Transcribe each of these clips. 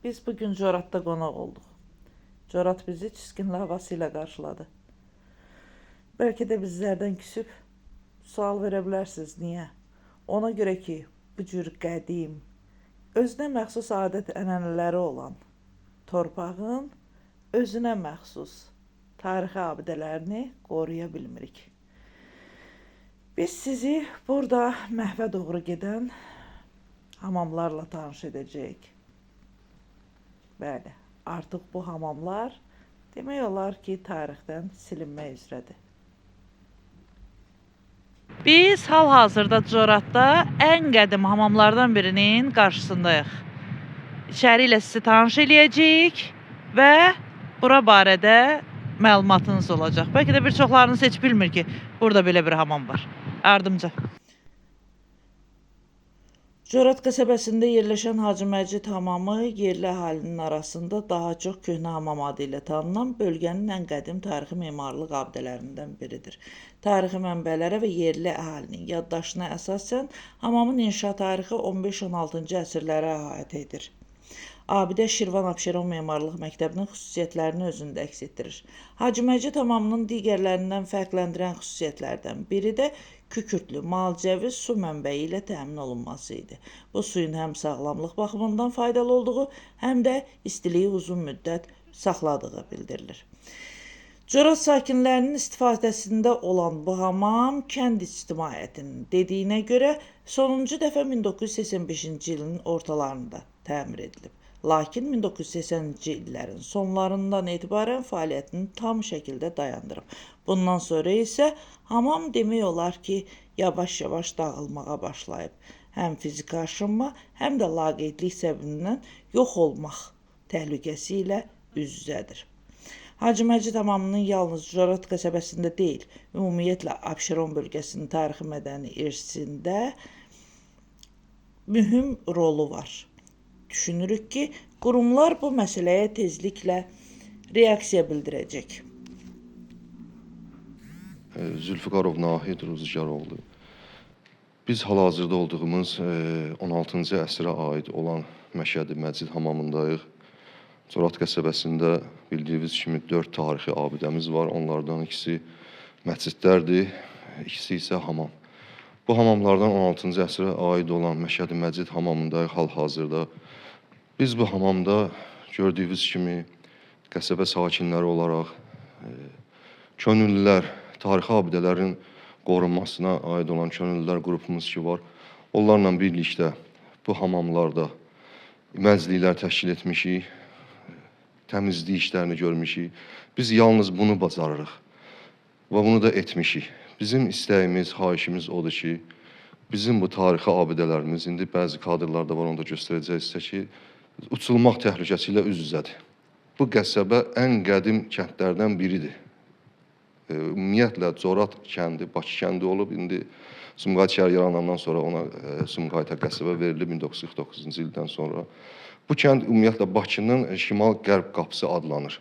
Biz bugün Corat'ta qonaq olduq. Corat bizi çiskinli havası ilə qarşıladı. Bəlkə də bizlərdən küsüb sual verə bilərsiniz, niyə? Ona görə ki, bu cür qədim, özünə məxsus adət-ənənələri olan torpağın özünə məxsus tarixi abidələrini qoruya bilmirik. Biz sizi burada məhvə doğru gedən hamamlarla tanış edəcəyik. Bəli, artıq bu hamamlar demək olar ki, tarixdən silinmək üzrədir. Biz hal-hazırda Coratda ən qədim hamamlardan birinin qarşısındayıq. İçəri ilə sizi tanış eləyəcəyik və bura barədə məlumatınız olacaq. Bəlkə də bir çoxlarınız heç bilmir ki, burada belə bir hamam var. Ardımca. Corat qəsəbəsində yerləşən Hacı Məcid hamamı yerli əhalinin arasında daha çox köhnə hamam adı ilə tanınan bölgənin ən qədim tarixi memarlıq abidələrindən biridir. Tarixi mənbələrə və yerli əhalinin yaddaşına əsasən hamamın inşa tarixi 15-16-cı əsrlərə əhatə edir. Abidə Şirvan-Abşeron Memarlıq Məktəbinin xüsusiyyətlərini özündə əks etdirir. Hacı Məcid hamamının digərlərindən fərqləndirən xüsusiyyətlərdən biri də kükürtlü, malcəvi su mənbəyi ilə təmin olunması idi. Bu suyun həm sağlamlıq baxımından faydalı olduğu, həm də istiliyi uzun müddət saxladığı bildirilir. Corat sakinlərinin istifadəsində olan bu hamam kənd ictimaiyyətinin dediyinə görə sonuncu dəfə 1985-ci ilin ortalarında təmir edilib. Lakin 1980-ci illərin sonlarından etibarən fəaliyyətini tam şəkildə dayandırıb. Bundan sonra isə hamam demək olar ki, yavaş-yavaş dağılmağa başlayıb. Həm fiziki aşınma, həm də laqeydlik səbəbindən yox olmaq təhlükəsi ilə üz-üzədir. Hacı Məcid hamamının yalnız Corat qəsəbəsində deyil, ümumiyyətlə Abşeron bölgəsinin tarixi mədəni irsində mühüm rolu var. Düşünürük ki, qurumlar bu məsələyə tezliklə reaksiya bildirəcək. Zülfiqarov Nahid Ruzgaroğlu. Biz hal-hazırda olduğumuz 16-cı əsrə aid olan Məşədi Məcid hamamındayıq. Corat qəsəbəsində bildiyiniz kimi 4 tarixi abidəmiz var. Onlardan ikisi məscidlərdir, ikisi isə hamam. Bu hamamlardan 16-cı əsrə aid olan Məşədi Məcid hamamındayıq hal-hazırda. Biz bu hamamda gördüyünüz kimi qəsəbə sakinləri olaraq könüllülər, tarixi abidələrin qorunmasına aid olan könüllülər qrupumuz ki var. Onlarla birlikdə bu hamamlarda məzliklər təşkil etmişik, təmizlik işlərini görmüşük. Biz yalnız bunu bacarırıq və bunu da etmişik. Bizim istəyimiz, xahişimiz odur ki, bizim bu tarixi abidələrimiz, indi bəzi kadrlar da var, onu da göstərəcəksə ki, uçulmaq təhlükəsi ilə üz-üzədir. Bu qəsəbə ən qədim kəndlərdən biridir. Ümumiyyətlə, Corat kəndi, Bakı kəndi olub, indi Sumqayıt şəhər yaranandan sonra ona Sumqayıta qəsəbə verilib 1949-cu ildən sonra. Bu kənd ümumiyyətlə Bakının şimal-qərb qapısı adlanır.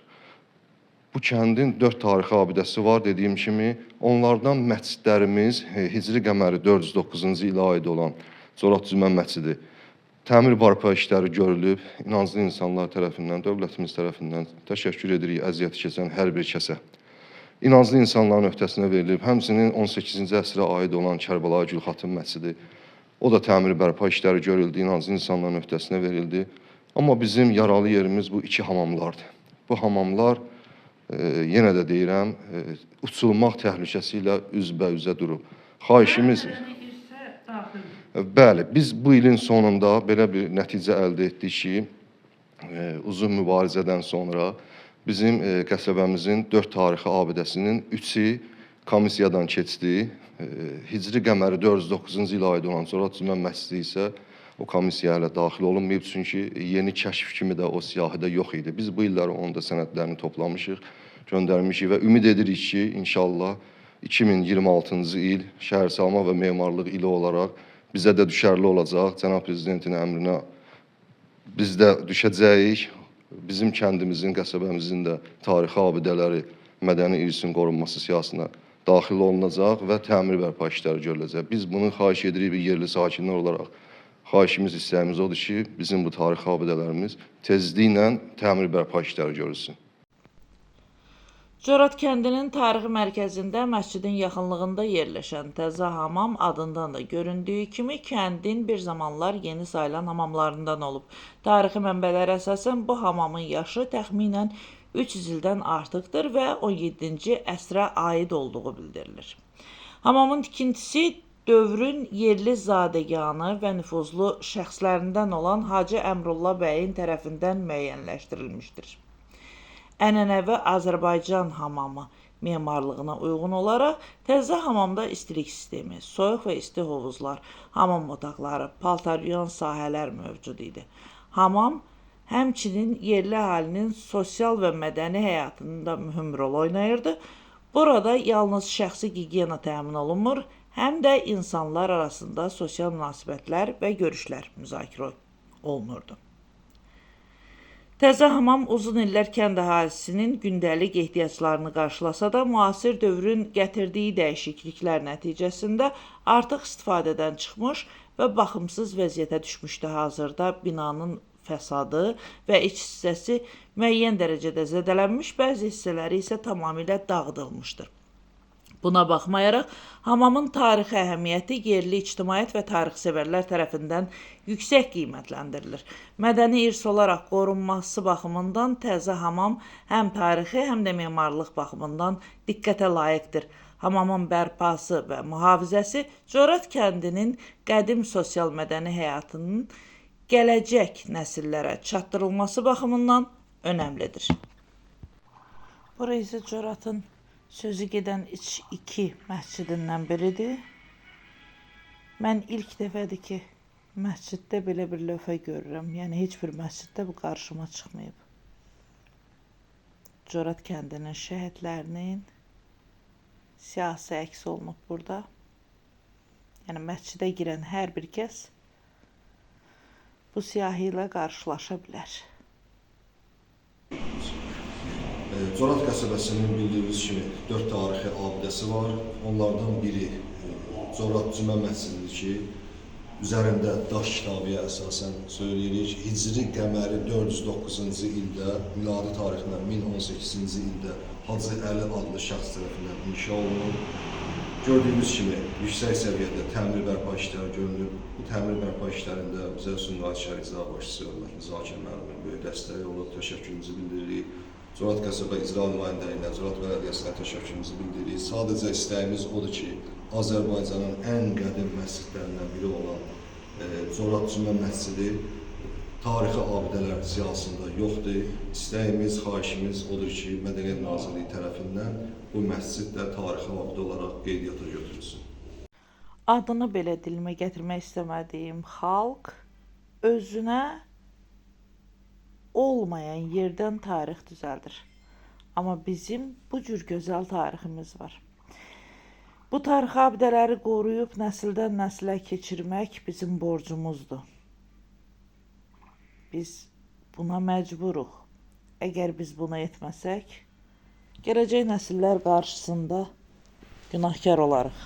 Bu kəndin 4 tarixi abidəsi var, dediyim kimi. Onlardan məscidlərimiz Hicri qəməri 409-cu ilə aid olan Corat Cümə məscidi təmir barpa işləri görülüb, inanclı insanlar tərəfindən, dövlətimiz tərəfindən təşəkkür edirik əziyyət keçən hər bir kəsə. İnanclı insanların öhdəsinə verilib, həmçinin 18-ci əsrə aid olan Kərbəlayı Gülxatın məscidi, o da təmir bərpa işləri görüldü, inanclı insanların öhdəsinə verildi. Amma bizim yaralı yerimiz bu 2 hamamlardır. Bu hamamlar, yenə də deyirəm, uçulmaq təhlükəsi ilə üzbə-üzə durub. Xahişimiz... Bəli, biz bu ilin sonunda belə bir nəticə əldə etdik ki, uzun mübarizədən sonra bizim qəsəbəmizin 4 tarixi abidəsinin 3-ü komissiyadan keçdi. Hicri qəməri 409-cu ilə aid olan Corat Cümə məscidi isə o komissiyaya hələ daxil olunmayıb, çünki yeni kəşf kimi də o siyahıda yox idi. Biz bu illər onun da sənədlərini toplamışıq, göndərmişik və ümid edirik ki, inşallah 2026-cı il şəhərsalma və memarlıq ili olaraq bizə də düşərli olacaq. Cənab Prezidentin əmrinə biz də düşəcəyik. Bizim kəndimizin, qəsəbəmizin də tarixi abidələri mədəni irsin qorunması siyasına daxil olunacaq və təmir bərpa işləri görüləcək. Biz bunu xahiş edirik yerli sakinlər olaraq. xahişimiz, istəyimiz odur ki, bizim bu tarixi abidələrimiz tezliklə təmir bərpa işləri görülsün. Corat kəndinin tarixi mərkəzində məscidin yaxınlığında yerləşən təzə hamam adından da göründüyü kimi kəndin bir zamanlar yeni sayılan hamamlarından olub. Tarixi mənbələrə əsasən bu hamamın yaşı təxminən 300 ildən artıqdır və 17-ci əsrə aid olduğu bildirilir. Hamamın tikintisi dövrün yerli zadəganı və nüfuzlu şəxslərindən olan Hacı Əmrullah bəyin tərəfindən müəyyənləşdirilmişdir. Ənənəvi Azərbaycan hamamı memarlığına uyğun olaraq təzə hamamda istilik sistemi, soyuq və isti hovuzlar, hamam otaqları, paltaryon sahələr mövcud idi. Hamam həmçinin yerli əhalinin sosial və mədəni həyatında mühüm rol oynayırdı. Burada yalnız şəxsi gigiyena təmin olunmur, həm də insanlar arasında sosial münasibətlər və görüşlər müzakirə olunurdu. Təzə hamam uzun illər kənd əhalisinin gündəlik ehtiyaclarını qarşılasa da, müasir dövrün gətirdiyi dəyişikliklər nəticəsində artıq istifadədən çıxmış və baxımsız vəziyyətə düşmüşdü. Hazırda binanın fəsadı və iç hissəsi müəyyən dərəcədə zədələnmiş, bəzi hissələri isə tamamilə dağıdılmışdır. Buna baxmayaraq, hamamın tarixi əhəmiyyəti yerli ictimaiyyət və tarixsevərlər tərəfindən yüksək qiymətləndirilir. Mədəni irs olaraq qorunması baxımından təzə hamam həm tarixi, həm də memarlıq baxımından diqqətə layiqdir. Hamamın bərpası və mühafizəsi Corat kəndinin qədim sosial-mədəni həyatının gələcək nəsillərə çatdırılması baxımından önəmlidir. Burası Coratın sözü gedən iki məscidindən biridir. Mən ilk dəfədir ki, məsciddə belə bir lövhə görürəm. Yəni, heç bir məsciddə bu qarşıma çıxmayıb. Corat kəndinin şəhidlərinin siyasi əks olunub burada. Yəni, məscidə girən hər bir kəs bu siyahı ilə qarşılaşa bilər. Corat qəsəbəsinin bildiyiniz kimi 4 tarixi abidəsi var. Onlardan biri Corat Cümə məscididir ki, üzərində daş kitabiyə əsasən söyləyirik. Hicri qəməri 409-cu ildə, miladi tarixlə 1018-ci ildə Hacı Əli adlı şəxs tərəfindən inşa olunub. Gördüyünüz kimi yüksək səviyyədə təmir bərpa işləri görünür. Bu təmir bərpa işlərində bizə Sumqayıt şəhər icra başçısı hörmətli Zakir müəllimin böyük dəstəyi olub, təşəkkürümüzü bildiririk. Corat qəsəbə icra nümayəndəliyinə, Corat bələdiyyəsinə təşəkkürümüzü bildiririk. Sadəcə istəyimiz odur ki, Azərbaycanın ən qədim məscidlərindən biri olan Corat Cümə məscidi tarixi abidələr siyahısında yoxdur. İstəyimiz, xahişimiz odur ki, Mədəniyyət Nazirliyi tərəfindən bu məscid də tarixi abidə olaraq qeydiyyata götürülsün. Adını belə dilimə gətirmək istəmədiyim xalq özünə olmayan yerdən tarix düzəldir. Amma bizim bu cür gözəl tariximiz var. Bu tarixi abidələri qoruyub nəsildən nəsilə keçirmək bizim borcumuzdur. Biz buna məcburuq. Əgər biz bunu etməsək, gələcək nəsillər qarşısında günahkar olarıq.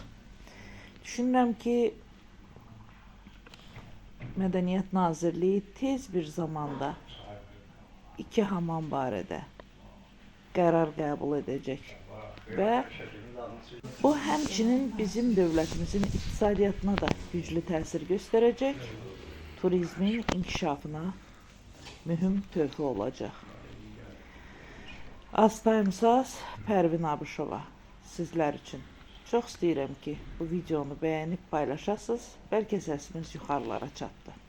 Düşünürəm ki, Mədəniyyət Nazirliyi tez bir zamanda 2 hamam barədə qərar qəbul edəcək və bu həmçinin bizim dövlətimizin iqtisadiyyatına da güclü təsir göstərəcək, turizmin inkişafına mühüm töhfə olacaq. Aztaymsaz Pərvin Abışova sizlər üçün çox istəyirəm ki, bu videonu bəyənib paylaşasınız, bəlkə səsimiz yuxarılara çatdı.